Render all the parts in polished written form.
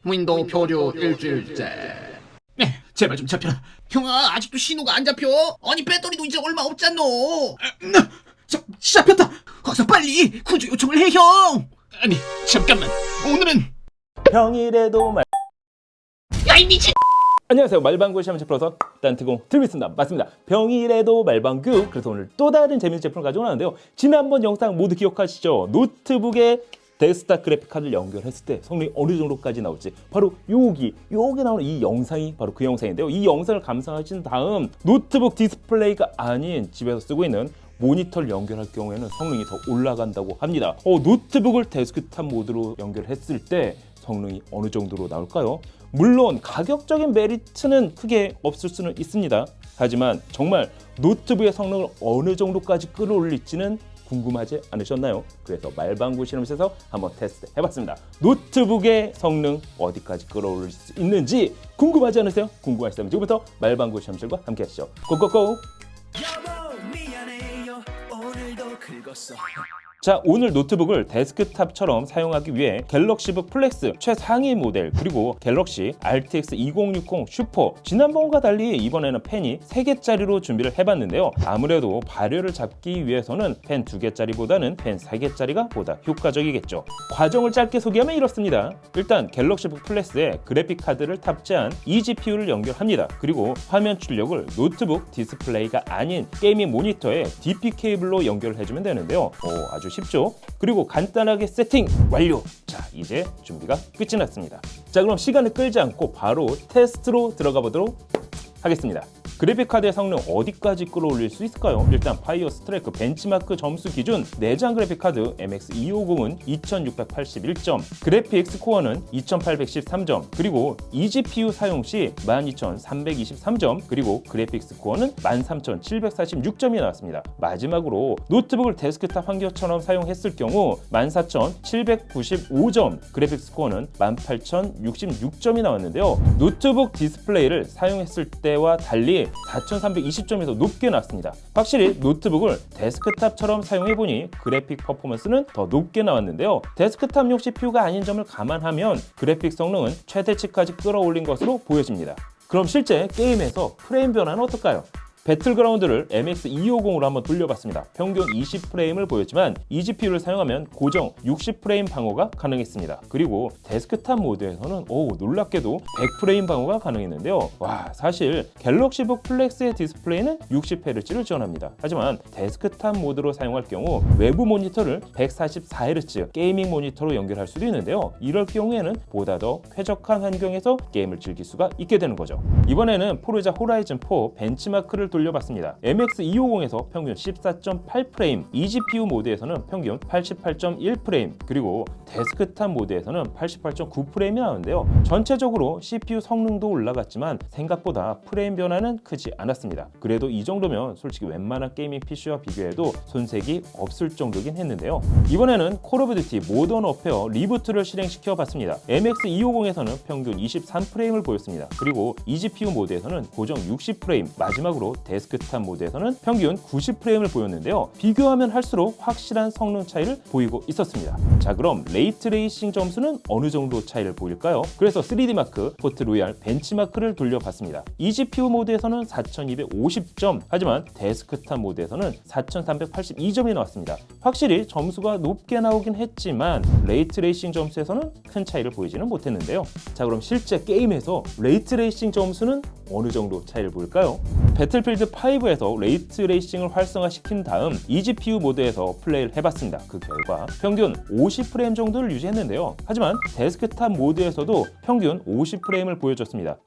윈도우 표류 일주일째. 네, 제발 좀 잡혀라. 형아, 아직도 신호가 안 잡혀? 아니, 배터리도 이제 얼마 없잖아. 잡혔다. 어서 빨리 구조 요청을 해, 형. 아니, 잠깐만. 오늘은 평일에도 말. 야, 이 미친. 안녕하세요, 말방구 시험지 플러서 딴트공 들비습니다. 맞습니다. 평일에도 말방구. 그래서 오늘 또 다른 재밌는 제품을 가지고 나왔는데요. 지난번 영상 모두 기억하시죠? 노트북에 데스크탑 그래픽 카드를 연결했을 때 성능이 어느 정도까지 나올지 바로 여기 나오는 이 영상이 바로 그 영상인데요. 이 영상을 감상하신 다음 노트북 디스플레이가 아닌 집에서 쓰고 있는 모니터를 연결할 경우에는 성능이 더 올라간다고 합니다. 노트북을 데스크탑 모드로 연결했을 때 성능이 어느 정도로 나올까요? 물론 가격적인 메리트는 크게 없을 수는 있습니다. 하지만 정말 노트북의 성능을 어느 정도까지 끌어올릴지는 궁금하지 않으셨나요? 그래서 말방구 실험실에서 한번 테스트 해봤습니다. 노트북의 성능 어디까지 끌어올릴 수 있는지 궁금하지 않으세요? 궁금하시다면 지금부터 말방구 실험실과 함께 하시죠. 고고고! 여보 미안해요 오늘도 긁었어. 자, 오늘 노트북을 데스크탑처럼 사용하기 위해 갤럭시북 플렉스 최상위 모델 그리고 갤럭시 RTX 2060 슈퍼, 지난번과 달리 이번에는 펜이 3개짜리로 준비를 해봤는데요. 아무래도 발열을 잡기 위해서는 펜 2개짜리보다는 펜 3개짜리가 보다 효과적이겠죠. 과정을 짧게 소개하면 이렇습니다. 일단 갤럭시북 플렉스에 그래픽 카드를 탑재한 eGPU를 연결합니다. 그리고 화면 출력을 노트북 디스플레이가 아닌 게이밍 모니터에 DP 케이블로 연결해주면 되는데요. 아주 쉽죠? 그리고 간단하게 세팅 완료! 자, 이제 준비가 끝이 났습니다. 자, 그럼 시간을 끌지 않고 바로 테스트로 들어가 보도록 하겠습니다. 그래픽카드의 성능 어디까지 끌어올릴 수 있을까요? 일단 파이어스 트래크 벤치마크 점수 기준 내장 그래픽카드 MX250은 2681점, 그래픽스 코어는 2813점, 그리고 eGPU 사용 시 12323점, 그리고 그래픽스 코어는 13746점이 나왔습니다. 마지막으로 노트북을 데스크탑 환경처럼 사용했을 경우 14795점, 그래픽스 코어는 18066점이 나왔는데요. 노트북 디스플레이를 사용했을 때와 달리 4320점에서 높게 나왔습니다. 확실히 노트북을 데스크탑처럼 사용해보니 그래픽 퍼포먼스는 더 높게 나왔는데요. 데스크탑용 CPU가 아닌 점을 감안하면 그래픽 성능은 최대치까지 끌어올린 것으로 보여집니다. 그럼 실제 게임에서 프레임 변화는 어떨까요? 배틀그라운드를 MX250으로 한번 돌려봤습니다. 평균 20프레임을 보였지만 eGPU를 사용하면 고정 60프레임 방어가 가능했습니다. 그리고 데스크탑 모드에서는 놀랍게도 100프레임 방어가 가능했는데요. 사실 갤럭시북 플렉스의 디스플레이는 60Hz를 지원합니다. 하지만 데스크탑 모드로 사용할 경우 외부 모니터를 144Hz 게이밍 모니터로 연결할 수도 있는데요. 이럴 경우에는 보다 더 쾌적한 환경에서 게임을 즐길 수가 있게 되는 거죠. 이번에는 포르자 호라이즌 4 벤치마크를 돌려봤습니다. MX250에서 평균 14.8프레임, eGPU 모드에서는 평균 88.1프레임, 그리고 데스크탑 모드에서는 88.9프레임이 나오는데요. 전체적으로 CPU 성능도 올라갔지만 생각보다 프레임 변화는 크지 않았습니다. 그래도 이 정도면 솔직히 웬만한 게이밍 PC와 비교해도 손색이 없을 정도긴 했는데요. 이번에는 콜 오브 듀티 모던 워페어 리부트를 실행시켜 봤습니다. MX250에서는 평균 23프레임을 보였습니다. 그리고 eGPU 모드에서는 고정 60프레임, 마지막으로 데스크탑 모드에서는 평균 90프레임을 보였는데요. 비교하면 할수록 확실한 성능 차이를 보이고 있었습니다. 자, 그럼 레이트레이싱 점수는 어느 정도 차이를 보일까요? 그래서 3D마크, 포트 로얄 벤치마크를 돌려봤습니다. eGPU 모드에서는 4250점, 하지만 데스크탑 모드에서는 4382점이 나왔습니다. 확실히 점수가 높게 나오긴 했지만 레이트레이싱 점수에서는 큰 차이를 보이지는 못했는데요. 자, 그럼 실제 게임에서 레이트레이싱 점수는 어느 정도 차이를 보일까요? 배틀필드 5에서 레이트레이싱을 활성화시킨 다음 eGPU 모드에서 플레이를 해봤습니다. 그 결과 평균 50프레임 정도를 유지했는데요. 하지만 데스크탑 모드에서도 평균 50프레임을 보여줬습니다.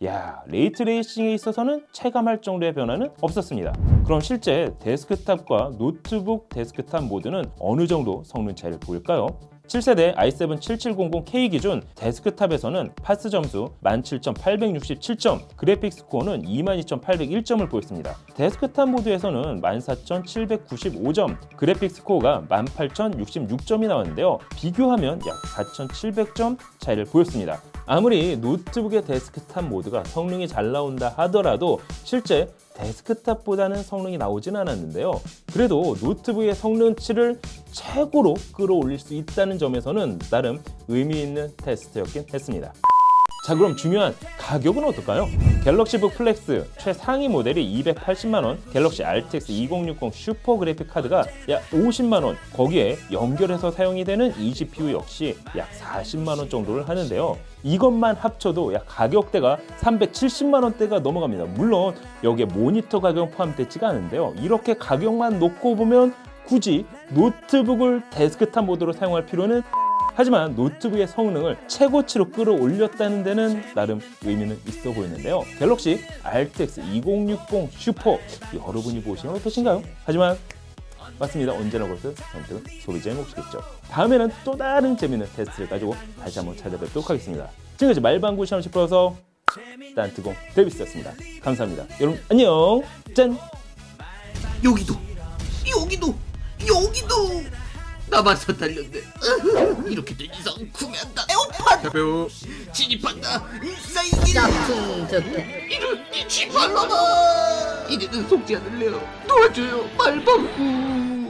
레이트레이싱에 있어서는 체감할 정도의 변화는 없었습니다. 그럼 실제 데스크탑과 노트북 데스크탑 모드는 어느 정도 성능 차이를 보일까요? 7세대 i7 7700K 기준 데스크탑에서는 파스 점수 17867점, 그래픽스 코어는 22801점을 보였습니다. 데스크탑 모드에서는 14795점, 그래픽스 코어가 18066점이 나왔는데요. 비교하면 약 4700점 차이를 보였습니다. 아무리 노트북의 데스크탑 모드가 성능이 잘 나온다 하더라도 실제 데스크탑보다는 성능이 나오진 않았는데요. 그래도 노트북의 성능치를 최고로 끌어올릴 수 있다는 점에서는 나름 의미 있는 테스트였긴 했습니다. 자, 그럼 중요한 가격은 어떨까요? 갤럭시북 플렉스 최상위 모델이 280만원, 갤럭시 RTX 2060 슈퍼 그래픽 카드가 약 50만원, 거기에 연결해서 사용이 되는 eGPU 역시 약 40만원 정도를 하는데요. 이것만 합쳐도 약 가격대가 370만원대가 넘어갑니다. 물론 여기에 모니터 가격 포함되지가 않은데요. 이렇게 가격만 놓고 보면 굳이 노트북을 데스크탑 모드로 사용할 필요는, 하지만 노트북의 성능을 최고치로 끌어올렸다는 데는 나름 의미는 있어 보이는데요. 갤럭시 RTX 2060 슈퍼, 여러분이 보시면 어떠신가요? 하지만 맞습니다. 언제나 그렇듯 선택은 소비자의 몫이겠죠. 다음에는 또 다른 재미있는 테스트를 가지고 다시 한번 찾아뵙도록 하겠습니다. 지금까지 말방구 시험 10%서 딴뜨공 데이비스였습니다. 감사합니다. 여러분 안녕. 짠. 여기도 나만서 달렸네. 이렇게 된 이상 구매한다. 에어팟 배우 진입한다. 인사이기 짝퉁 좋다. 이런 이 지발라다. 이제는 속지 않을래요. 도와줘요 말방구.